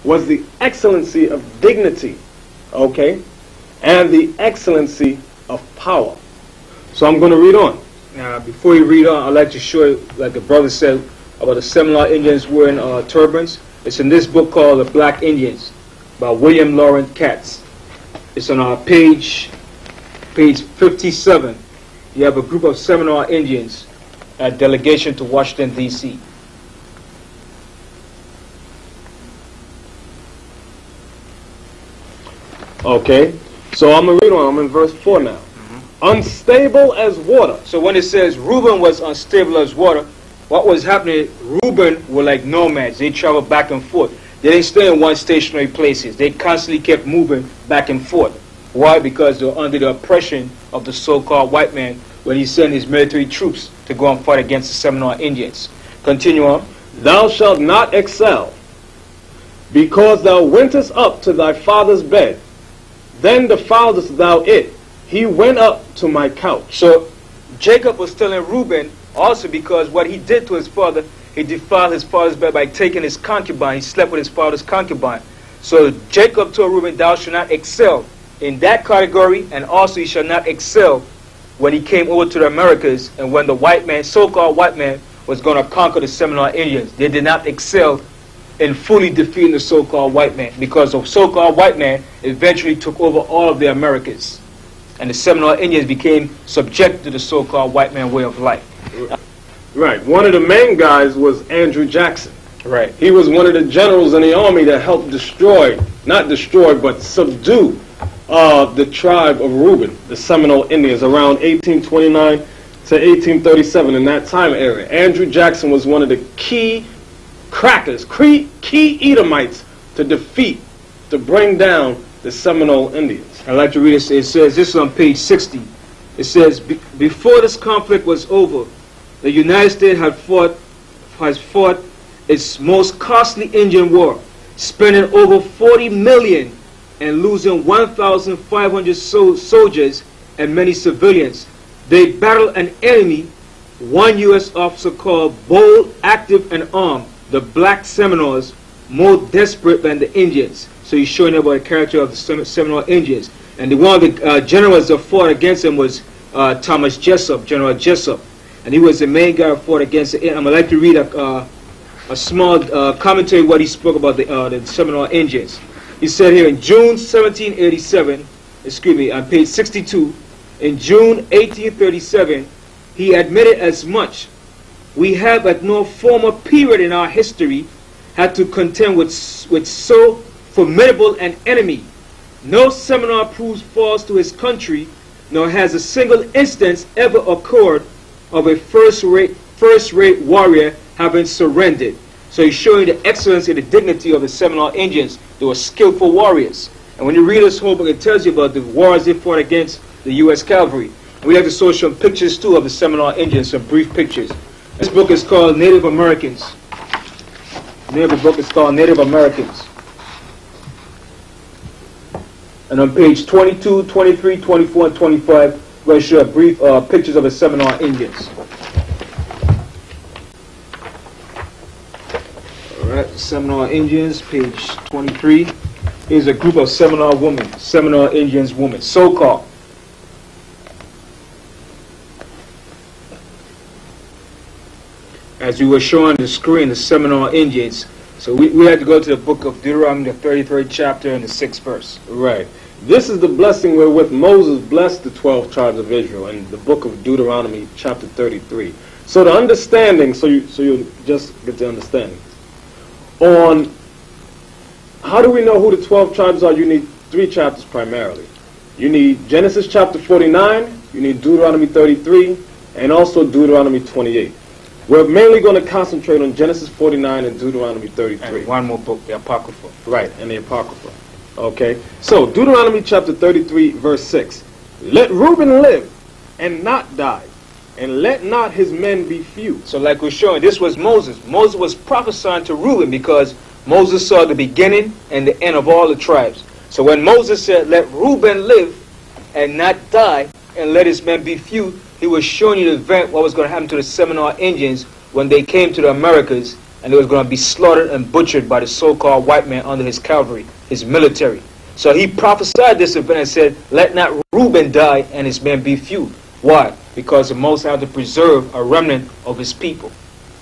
was the excellency of dignity, okay, and the excellency of power. So I'm going to read on. Now, before you read on, I'd like to show you, like the brother said, about the Seminole Indians wearing turbans. It's in this book called The Black Indians by William Lawrence Katz. It's on page 57. You have a group of Seminole Indians at delegation to Washington, D.C. Okay, so I'm going to read on. I'm in verse 4 now. Unstable as water. So when it says Reuben was unstable as water, what was happening, Reuben were like nomads. They traveled back and forth. They didn't stay in one stationary places. They constantly kept moving back and forth. Why? Because they were under the oppression of the so-called white man when he sent his military troops to go and fight against the Seminole Indians. Continue on. Thou shalt not excel, because thou wentest up to thy father's bed. Then defiledst thou it. He went up to my couch. So Jacob was telling Reuben also because what he did to his father, he defiled his father's bed by taking his concubine. He slept with his father's concubine. So Jacob told Reuben, thou shalt not excel in that category, and also he shall not excel when he came over to the Americas and when the white man, so-called white man, was going to conquer the Seminole Indians. They did not excel in fully defeating the so-called white man, because the so-called white man eventually took over all of the Americas. And the Seminole Indians became subject to the so-called white man way of life. Right. One of the main guys was Andrew Jackson. Right. He was one of the generals in the army that helped not destroy, but subdue the tribe of Reuben, the Seminole Indians, around 1829 to 1837, in that time area. Andrew Jackson was one of the key crackers, key Edomites to bring down the Seminole Indians. I'd like to read it. It says, this is on page 60. It says, before this conflict was over, the United States has fought its most costly Indian war, spending over $40 million and losing 1,500 soldiers and many civilians. They battled an enemy, one U.S. officer called bold, active, and armed, the black Seminoles, more desperate than the Indians. So he's showing about the character of the Seminole Indians. And one of the generals that fought against him was Thomas Jessup, General Jessup. And he was the main guy who fought against the Indians. I'd like to read a small commentary what he spoke about the Seminole Indians. He said here in June 1787, on page 62, in June 1837, he admitted as much. We have at no former period in our history had to contend with so formidable an enemy. No Seminole proves false to his country, nor has a single instance ever occurred of a first-rate warrior having surrendered. So he's showing the excellence and the dignity of the Seminole Indians. They were skillful warriors. And when you read this whole book, it tells you about the wars they fought against the U.S. cavalry. And we have to show some pictures too of the Seminole Indians, some brief pictures. This book is called Native Americans. The name of the book is called Native Americans. And on page 22, 23, 24, and 25, we're going to show brief pictures of the Seminole Indians. Alright, Seminole Indians, page 23. Here's a group of Seminole women, Seminole Indians women, so-called. As we were showing on the screen, the Seminole Indians. So we had to go to the book of Deuteronomy, the 33rd chapter and the 6th verse. Right. This is the blessing wherewith Moses blessed the 12 tribes of Israel in the book of Deuteronomy, chapter 33. So the understanding, so you'll just get the understanding. On how do we know who the 12 tribes are? You need 3 chapters primarily. You need Genesis chapter 49, you need Deuteronomy 33, and also Deuteronomy 28. We're mainly going to concentrate on Genesis 49 and Deuteronomy 33. And one more book, the Apocrypha. Right, and the Apocrypha. Okay, so Deuteronomy chapter 33, verse 6. Let Reuben live and not die, and let not his men be few. So like we're showing, this was Moses. Moses was prophesying to Reuben because Moses saw the beginning and the end of all the tribes. So when Moses said, let Reuben live and not die, and let his men be few, he was showing you the event, what was going to happen to the Seminole Indians when they came to the Americas and they was going to be slaughtered and butchered by the so-called white man under his cavalry, his military. So he prophesied this event and said, let not Reuben die and his men be few. Why? Because the Most High had to preserve a remnant of his people.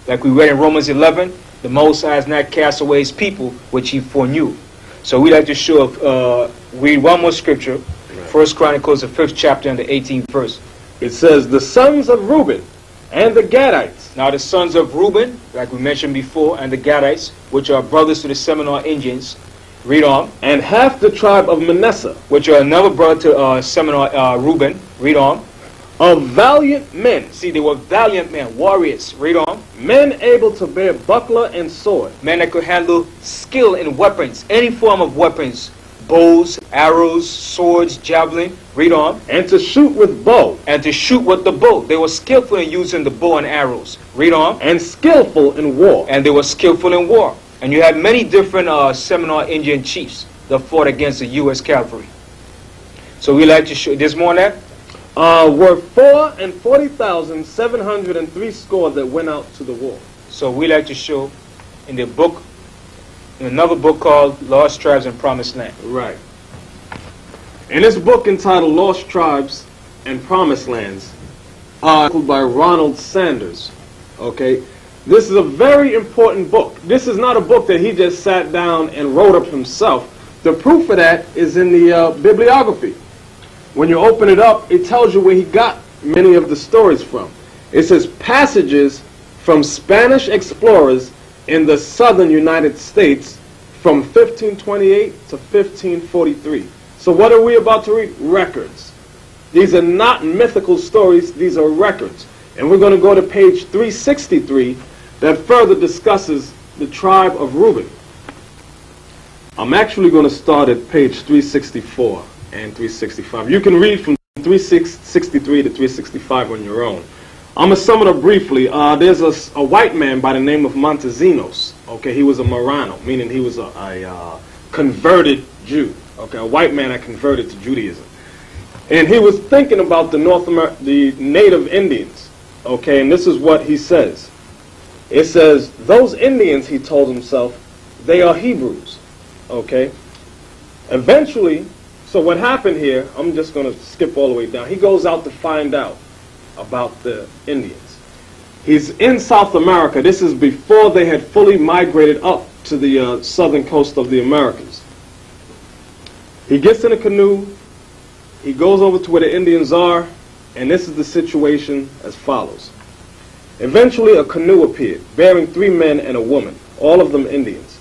Like we read in Romans 11, the Most High has not cast away his people, which he foreknew. So we like to show, read one more scripture, 1 Chronicles, the 5th chapter and the 18th verse. It says, the sons of Reuben and the Gadites. Now the sons of Reuben, like we mentioned before, and the Gadites, which are brothers to the Seminole Indians, read on. And half the tribe of Manasseh, which are another brother to Seminole Reuben, read on. Of valiant men. See, they were valiant men, warriors, read on. Men able to bear buckler and sword. Men that could handle skill in weapons, any form of weapons, bows, arrows, swords, javelin, read on. And to shoot with bow. And to shoot with the bow. They were skillful in using the bow and arrows, read on. And skillful in war. And they were skillful in war. And you had many different Seminole Indian chiefs that fought against the U.S. cavalry. So we like to show, there's more on that? Were 440,703 score that went out to the war. So we like to show in the book, in another book called Lost Tribes and Promised Land. Right. In this book entitled Lost Tribes and Promised Lands, by Ronald Sanders. Okay, this is a very important book. This is not a book that he just sat down and wrote up himself. The proof of that is in the bibliography. When you open it up, it tells you where he got many of the stories from. It says passages from Spanish explorers in the southern United States from 1528 to 1543. So what are we about to read? Records. These are not mythical stories, these are records. And we're going to go to page 363 that further discusses the tribe of Reuben. I'm actually going to start at page 364 and 365. You can read from 363 to 365 on your own. I'm going to sum it up briefly. There's a white man by the name of Montesinos. Okay, he was a Marrano, meaning he was a converted Jew. Okay, a white man that converted to Judaism. And he was thinking about the the native Indians. Okay, and this is what he says. It says, those Indians, he told himself, they are Hebrews. Okay? Eventually, so what happened here, I'm just going to skip all the way down. He goes out to find out about the Indians. He's in South America. This is before they had fully migrated up to the southern coast of the Americas. He gets in a canoe. He goes over to where the Indians are, and this is the situation as follows. Eventually, a canoe appeared, bearing 3 men and a woman, all of them Indians,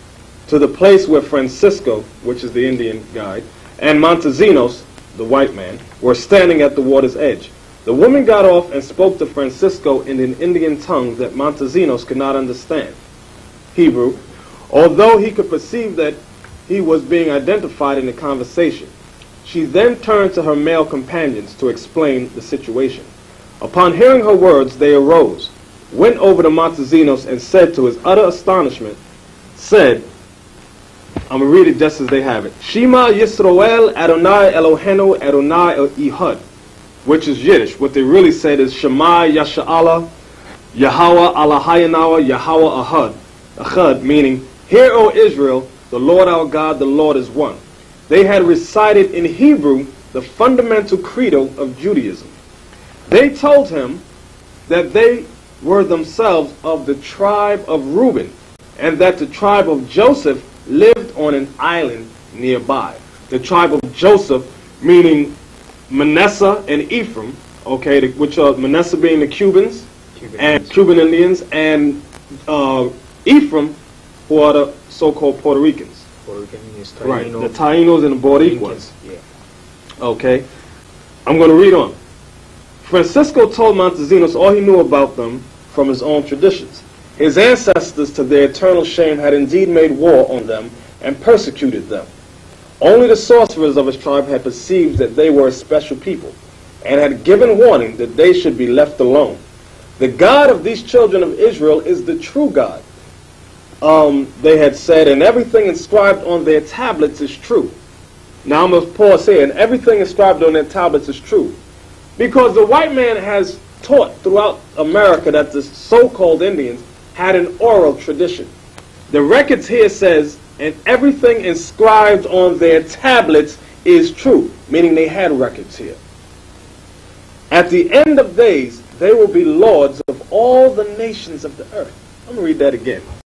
to the place where Francisco, which is the Indian guide, and Montesinos, the white man, were standing at the water's edge. The woman got off and spoke to Francisco in an Indian tongue that Montesinos could not understand, Hebrew, although he could perceive that he was being identified in the conversation. She then turned to her male companions to explain the situation. Upon hearing her words, they arose, went over to Montesinos, and said to his utter astonishment, I'm going to read it just as they have it. Shema Yisroel Adonai Eloheinu Adonai Ehud, which is Yiddish. What they really said is Shema Yasha'Allah Yahweh Allahayanawa Yahweh Ahad, meaning, Hear, O Israel, the Lord our God, the Lord is one. They had recited in Hebrew the fundamental credo of Judaism. They told him that they were themselves of the tribe of Reuben, and that the tribe of Joseph lived on an island nearby. The tribe of Joseph, meaning Manasseh and Ephraim, okay, which are Manasseh being the Cubans, Cuban Indians, and Ephraim, who are the so-called Puerto Ricans. Puerto Rican Indians, Taínos. Right, the Taínos and the Boricuas. Yeah. Okay, I'm going to read on. Francisco told Montesinos all he knew about them from his own traditions. His ancestors, to their eternal shame, had indeed made war on them and persecuted them. Only the sorcerers of his tribe had perceived that they were a special people, and had given warning that they should be left alone. The God of these children of Israel is the true God, they had said, and everything inscribed on their tablets is true. Now I'm going to pause here, and everything inscribed on their tablets is true. Because the white man has taught throughout America that the so-called Indians had an oral tradition. The records here says, and everything inscribed on their tablets is true, meaning they had records here. At the end of days, they will be lords of all the nations of the earth. I'm going to read that again.